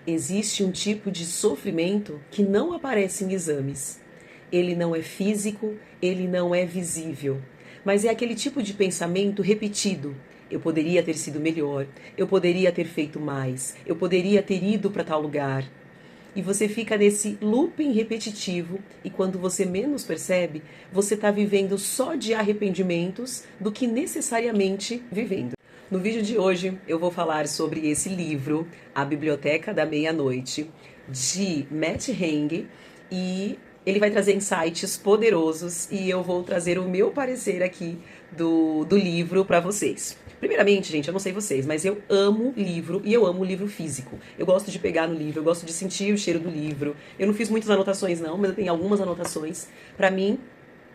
Existe um tipo de sofrimento que não aparece em exames. Ele não é físico, ele não é visível, mas é aquele tipo de pensamento repetido. Eu poderia ter sido melhor, eu poderia ter feito mais, eu poderia ter ido para tal lugar. E você fica nesse looping repetitivo e quando você menos percebe, você está vivendo só de arrependimentos do que necessariamente vivendo. No vídeo de hoje eu vou falar sobre esse livro, A Biblioteca da Meia-Noite, de Matt Haig, e ele vai trazer insights poderosos e eu vou trazer o meu parecer aqui do livro para vocês. Primeiramente, gente, eu não sei vocês, mas eu amo livro e eu amo livro físico. Eu gosto de pegar no livro, eu gosto de sentir o cheiro do livro. Eu não fiz muitas anotações não, mas eu tenho algumas anotações. Para mim,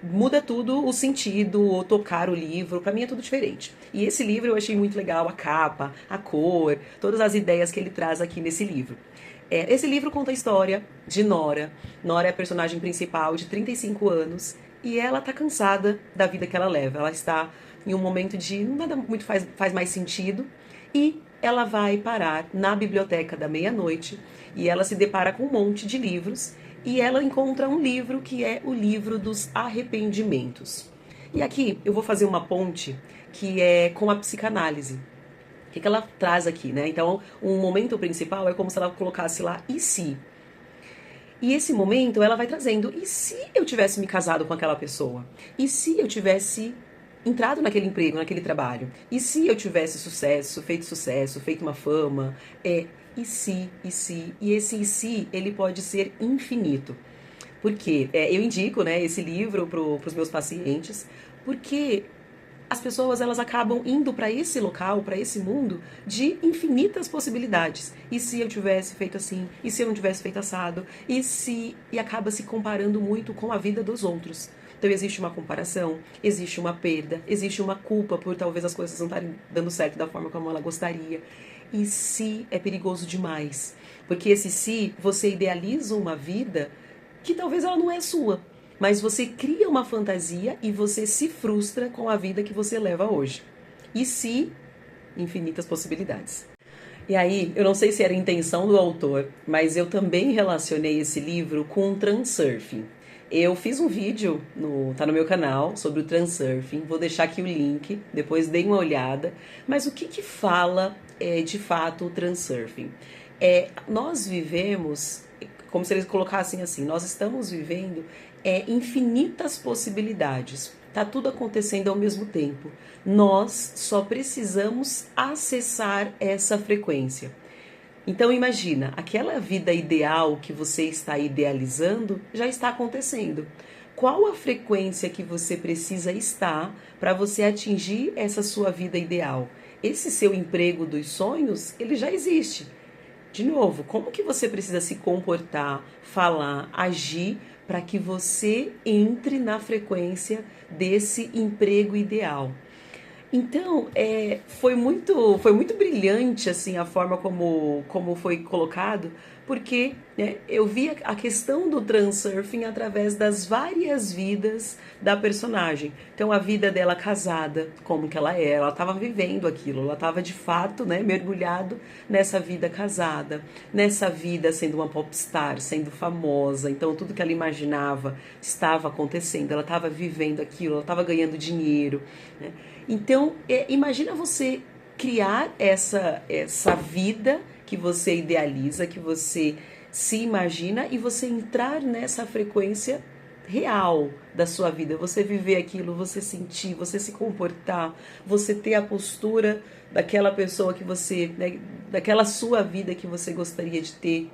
muda tudo o sentido, ou tocar o livro, pra mim é tudo diferente. E esse livro eu achei muito legal, a capa, a cor, todas as ideias que ele traz aqui nesse livro. Esse livro conta a história de Nora. Nora é a personagem principal de 35 anos e ela tá cansada da vida que ela leva. Ela está em um momento de nada muito faz mais sentido e ela vai parar na biblioteca da meia-noite e ela se depara com um monte de livros e ela encontra um livro que é o livro dos arrependimentos. E aqui eu vou fazer uma ponte que é com a psicanálise. O que ela traz aqui, né? Então, um momento principal é como se ela colocasse lá, e se? E esse momento ela vai trazendo, e se eu tivesse me casado com aquela pessoa? E se eu tivesse entrado naquele emprego, naquele trabalho? E se eu tivesse sucesso, feito uma fama? E se, e se? E esse e se, ele pode ser infinito. Porque eu indico, né, esse livro para os meus pacientes, porque as pessoas elas acabam indo para esse local, para esse mundo de infinitas possibilidades. E se eu tivesse feito assim? E se eu não tivesse feito assado? E acaba se comparando muito com a vida dos outros. Então existe uma comparação, existe uma perda, existe uma culpa por talvez as coisas não estarem dando certo da forma como ela gostaria. E se é perigoso demais, porque esse se você idealiza uma vida que talvez ela não é sua. Mas você cria uma fantasia e você se frustra com a vida que você leva hoje. E se infinitas possibilidades. E aí, eu não sei se era a intenção do autor, mas eu também relacionei esse livro com o transurfing. Eu fiz um vídeo, tá no meu canal, sobre o transurfing. Vou deixar aqui o link, depois dêem uma olhada. Mas o que fala de fato o transurfing? Nós vivemos, como se eles colocassem assim, nós estamos vivendo infinitas possibilidades. Tá tudo acontecendo ao mesmo tempo. Nós só precisamos acessar essa frequência. Então imagina, aquela vida ideal que você está idealizando já está acontecendo. Qual a frequência que você precisa estar para você atingir essa sua vida ideal? Esse seu emprego dos sonhos, ele já existe. De novo, como que você precisa se comportar, falar, agir para que você entre na frequência desse emprego ideal? Então, foi muito brilhante assim a forma como foi colocado, porque né, eu vi a questão do transurfing através das várias vidas da personagem. Então, a vida dela casada, como que ela estava vivendo aquilo, ela estava de fato, né, mergulhado nessa vida casada, nessa vida sendo uma popstar, sendo famosa. Então, tudo que ela imaginava estava acontecendo, ela estava vivendo aquilo, ela estava ganhando dinheiro, né? Então, imagina você criar essa vida que você idealiza, que você se imagina e você entrar nessa frequência real da sua vida. Você viver aquilo, você sentir, você se comportar, você ter a postura daquela pessoa que você, né, daquela sua vida que você gostaria de ter.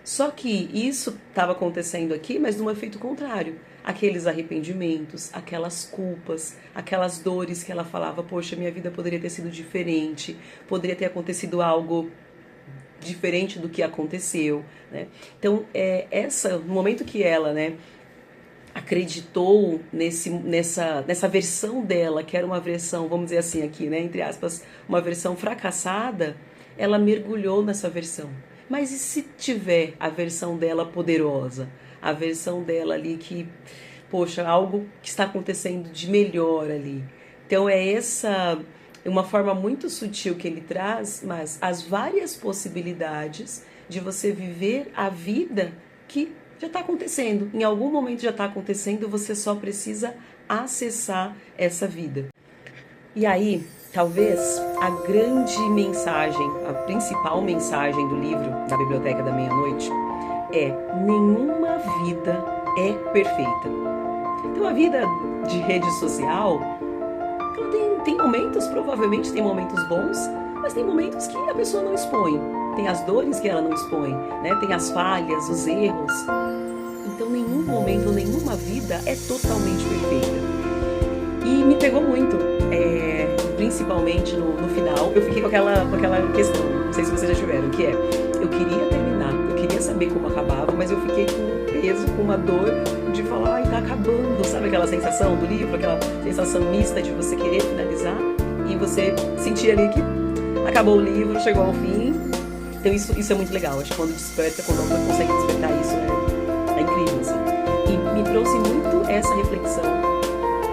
Só que isso estava acontecendo aqui, mas num efeito contrário. Aqueles arrependimentos, aquelas culpas, aquelas dores que ela falava, poxa, minha vida poderia ter sido diferente, poderia ter acontecido algo diferente do que aconteceu, né? Então, no momento que ela, né, acreditou nessa versão dela, que era uma versão, vamos dizer assim aqui, né, entre aspas, uma versão fracassada, ela mergulhou nessa versão. Mas e se tiver a versão dela poderosa? A versão dela ali que, poxa, algo que está acontecendo de melhor ali. Então uma forma muito sutil que ele traz, mas as várias possibilidades de você viver a vida que já está acontecendo. Em algum momento já está acontecendo, você só precisa acessar essa vida. E aí, talvez a grande mensagem, a principal mensagem do livro da Biblioteca da Meia-Noite é: nenhuma vida é perfeita. Então a vida de rede social, ela tem momentos, provavelmente tem momentos bons, mas tem momentos que a pessoa não expõe. Tem as dores que ela não expõe, né? Tem as falhas, os erros. Então nenhum momento, nenhuma vida é totalmente perfeita. E me pegou muito, principalmente no final. Eu fiquei com aquela questão, não sei se vocês já tiveram, que é: eu queria terminar, eu queria saber como acabava, mas eu fiquei com um peso, com uma dor de falar, ai, tá acabando, sabe aquela sensação do livro, aquela sensação mista de você querer finalizar e você sentir ali que acabou o livro, chegou ao fim. Então isso é muito legal, acho que quando desperta, quando a autor consegue despertar isso, é incrível, assim. E me trouxe muito essa reflexão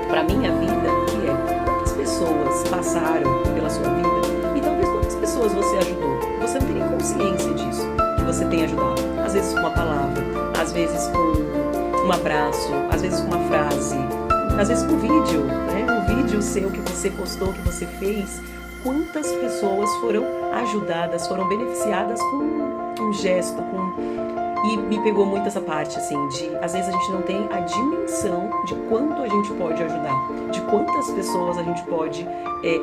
para minha vida, que é: quantas pessoas passaram pela sua vida e talvez quantas pessoas você ajudou? Você não tem nem consciência disso, que você tem ajudado. Às vezes com uma palavra, às vezes com um abraço, às vezes com uma frase, às vezes com um vídeo, né? Um vídeo seu que você postou, que você fez. Quantas pessoas foram ajudadas, foram beneficiadas com um gesto, E me pegou muito essa parte, assim, de às vezes a gente não tem a dimensão de quanto a gente pode ajudar, de quantas pessoas a gente pode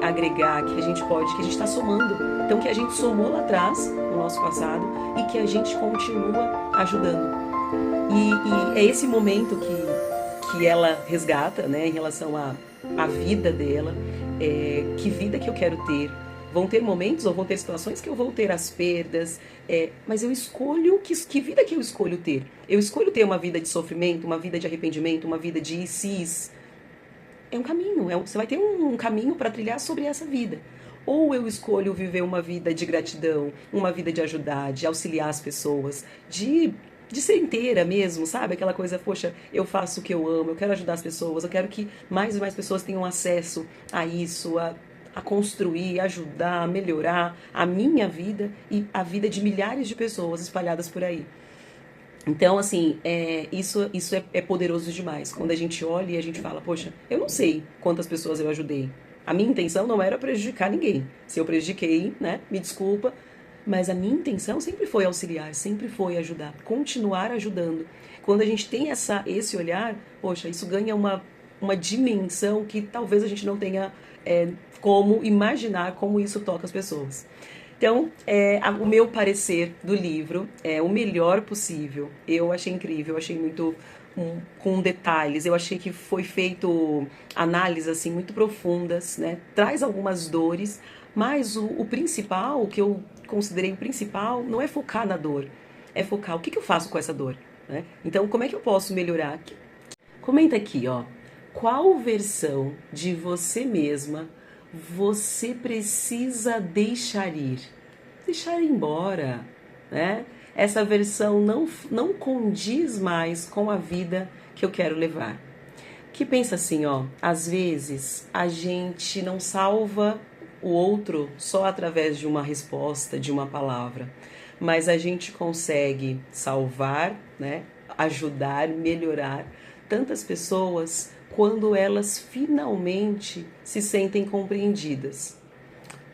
agregar, que a gente está somando. Então, que a gente somou lá atrás, no nosso passado, e que a gente continua ajudando. E é esse momento que ela resgata, né, em relação à vida dela, que vida que eu quero ter. Vão ter momentos ou vão ter situações que eu vou ter as perdas, mas eu escolho que vida que eu escolho ter. Eu escolho ter uma vida de sofrimento, uma vida de arrependimento, uma vida de cis. É um caminho, você vai ter um caminho para trilhar sobre essa vida. Ou eu escolho viver uma vida de gratidão, uma vida de ajudar, de auxiliar as pessoas, de ser inteira mesmo, sabe? Aquela coisa, poxa, eu faço o que eu amo, eu quero ajudar as pessoas, eu quero que mais e mais pessoas tenham acesso a isso, a construir, ajudar, a melhorar a minha vida e a vida de milhares de pessoas espalhadas por aí. Então, assim, isso é poderoso demais. Quando a gente olha e a gente fala, poxa, eu não sei quantas pessoas eu ajudei. A minha intenção não era prejudicar ninguém. Se eu prejudiquei, né, me desculpa, mas a minha intenção sempre foi auxiliar, sempre foi ajudar, continuar ajudando. Quando a gente tem esse olhar, poxa, isso ganha uma dimensão que talvez a gente não tenha como imaginar como isso toca as pessoas. Então, o meu parecer do livro é o melhor possível. Eu achei incrível, eu achei muito com detalhes. Eu achei que foi feito análises assim muito profundas, né? Traz algumas dores, mas o principal, o que eu considerei o principal, não é focar na dor, é focar o que eu faço com essa dor, né? Então, como é que eu posso melhorar? Comenta aqui, ó. Qual versão de você mesma você precisa deixar ir? Deixar ir embora, né? Essa versão não condiz mais com a vida que eu quero levar. Que pensa assim, ó, às vezes a gente não salva o outro só através de uma resposta, de uma palavra, mas a gente consegue salvar, né? Ajudar, melhorar tantas pessoas quando elas finalmente se sentem compreendidas.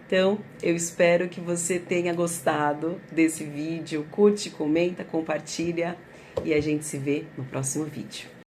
Então, eu espero que você tenha gostado desse vídeo. Curte, comenta, compartilha e a gente se vê no próximo vídeo.